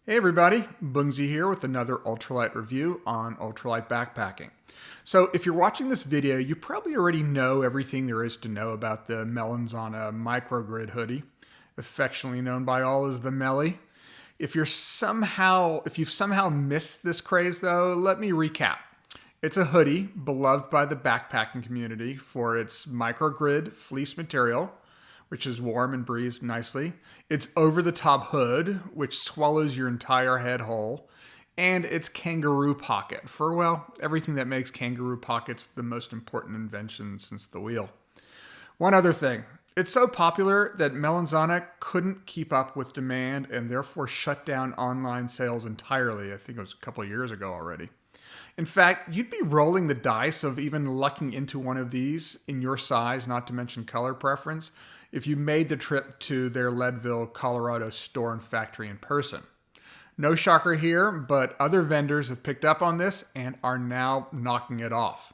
Hey everybody, Bungsy here with another ultralight review on ultralight backpacking. So if you're watching this video, you probably already know everything there is to know about the Melons on a microgrid hoodie, affectionately known by all as the Melly. If you've somehow missed this craze though, let me recap. It's a hoodie beloved by the backpacking community for its microgrid fleece material, which is warm and breathes nicely. Its over-the-top hood, which swallows your entire head whole. And its kangaroo pocket for, well, everything that makes kangaroo pockets the most important invention since the wheel. One other thing. It's so popular that Melanzana couldn't keep up with demand and therefore shut down online sales entirely. I think it was a couple of years ago already. In fact, you'd be rolling the dice of even lucking into one of these in your size, not to mention color preference, if you made the trip to their Leadville, Colorado store and factory in person. No shocker here, but other vendors have picked up on this and are now knocking it off.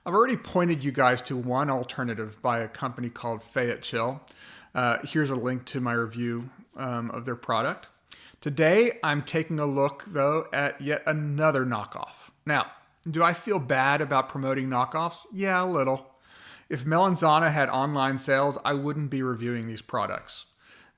I've already pointed you guys to one alternative by a company called Fayette Chill. Here's a link to my review of their product. Today, I'm taking a look, though, at yet another knockoff. Now, do I feel bad about promoting knockoffs? Yeah, a little. If Melanzana had online sales, I wouldn't be reviewing these products.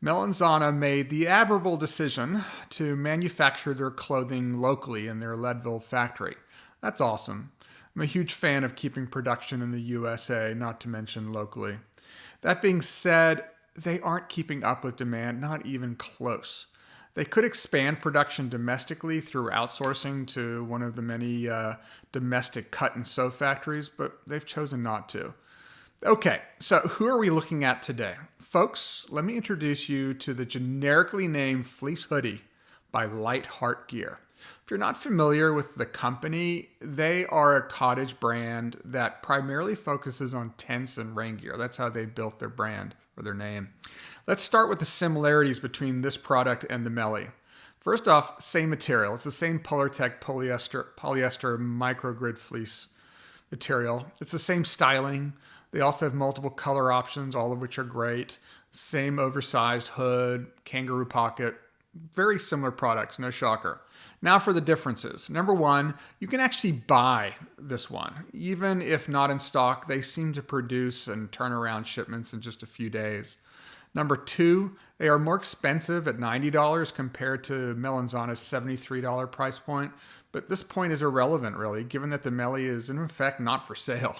Melanzana made the admirable decision to manufacture their clothing locally in their Leadville factory. That's awesome. I'm a huge fan of keeping production in the USA, not to mention locally. That being said, they aren't keeping up with demand, not even close. They could expand production domestically through outsourcing to one of the many domestic cut and sew factories, but they've chosen not to. Okay, so who are we looking at today? Folks, let me introduce you to the generically named fleece hoodie by Light Heart Gear. If you're not familiar with the company, they are a cottage brand that primarily focuses on tents and rain gear. That's how they built their brand or their name. Let's start with the similarities between this product and the Melly. First off, same material. It's the same Polartec polyester microgrid fleece material. It's the same styling. They also have multiple color options, all of which are great. Same oversized hood, kangaroo pocket, very similar products, no shocker. Now for the differences. Number one, you can actually buy this one. Even if not in stock, they seem to produce and turn around shipments in just a few days. Number two, they are more expensive at $90 compared to Melanzana's $73 price point, but this point is irrelevant really, given that the Melly is in effect not for sale.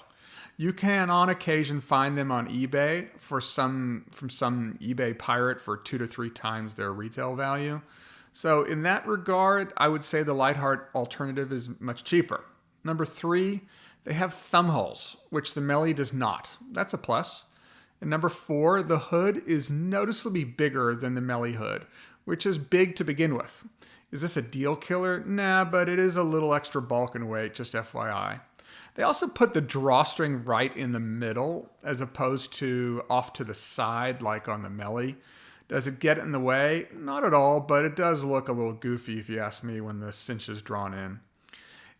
You can on occasion find them on eBay from some eBay pirate for 2 to 3 times their retail value. So in that regard, I would say the Lightheart alternative is much cheaper. Number three, they have thumb holes, which the Melly does not. That's a plus. And number four, the hood is noticeably bigger than the Melly hood, which is big to begin with. Is this a deal killer? Nah, but it is a little extra bulk and weight, just FYI. They also put the drawstring right in the middle as opposed to off to the side like on the Melly. Does it get in the way? Not at all, but it does look a little goofy if you ask me when the cinch is drawn in.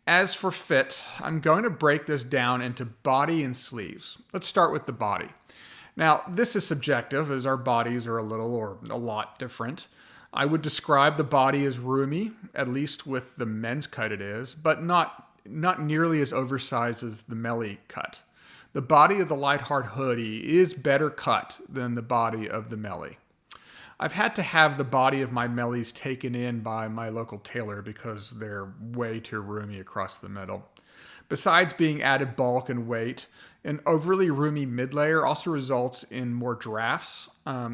As for fit, I'm going to break this down into body and sleeves. Let's start with the body. Now, this is subjective as our bodies are a little or a lot different. I would describe the body as roomy, at least with the men's cut it is, but not nearly as oversized as the Melly cut. The body of the Lightheart hoodie is better cut than the body of the Melly. I've had to have the body of my Mellys taken in by my local tailor because they're way too roomy across the middle. Besides being added bulk and weight, an overly roomy mid-layer also results in more drafts,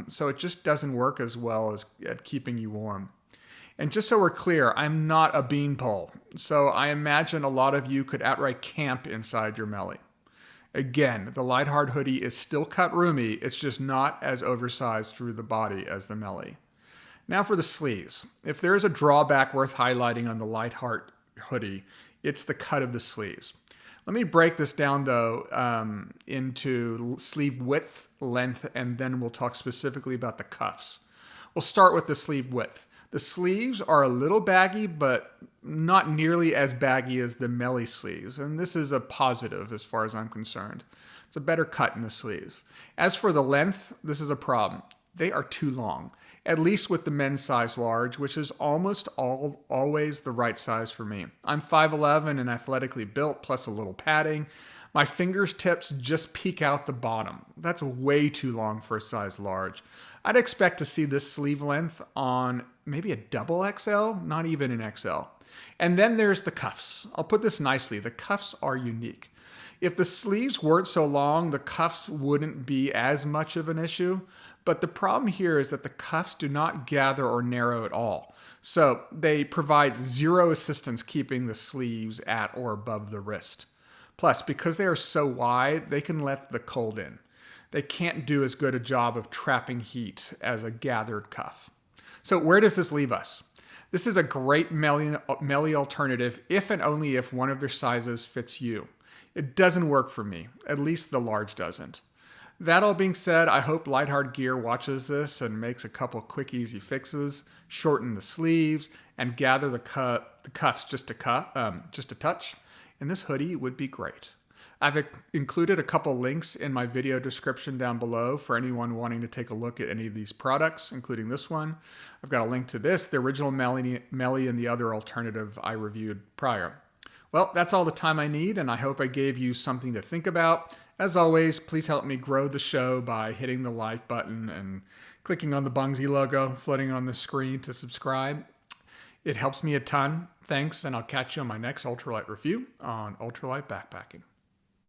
so it just doesn't work as well as at keeping you warm. And just so we're clear, I'm not a beanpole, so I imagine a lot of you could outright camp inside your Melly. Again, the Lightheart hoodie is still cut roomy, it's just not as oversized through the body as the Melly. Now for the sleeves. If there is a drawback worth highlighting on the Lightheart hoodie, it's the cut of the sleeves. Let me break this down though into sleeve width, length, and then we'll talk specifically about the cuffs. We'll start with the sleeve width. The sleeves are a little baggy, but not nearly as baggy as the Melly sleeves, and this is a positive as far as I'm concerned. It's a better cut in the sleeves. As for the length, this is a problem. They are too long. at least with the men's size large, which is almost always the right size for me. I'm 5'11 and athletically built, plus a little padding. My fingers tips just peek out the bottom. That's way too long for a size large. I'd expect to see this sleeve length on maybe a double XL, not even an XL. And then there's the cuffs. I'll put this nicely. The cuffs are unique. If the sleeves weren't so long, the cuffs wouldn't be as much of an issue. But the problem here is that the cuffs do not gather or narrow at all. So they provide zero assistance keeping the sleeves at or above the wrist. Plus, because they are so wide, they can let the cold in. They can't do as good a job of trapping heat as a gathered cuff. So where does this leave us? This is a great Melly alternative if and only if one of their sizes fits you. It doesn't work for me, at least the large doesn't. That all being said, I hope Lightheart Gear watches this and makes a couple quick easy fixes, shorten the sleeves, and gather the cuffs just a touch, and this hoodie would be great. I've included a couple links in my video description down below for anyone wanting to take a look at any of these products, including this one. I've got a link to this, the original Melly, and the other alternative I reviewed prior. Well, that's all the time I need, and I hope I gave you something to think about. As always, please help me grow the show by hitting the like button and clicking on the Bungsy logo floating on the screen to subscribe. It helps me a ton. Thanks, and I'll catch you on my next ultralight review on ultralight backpacking.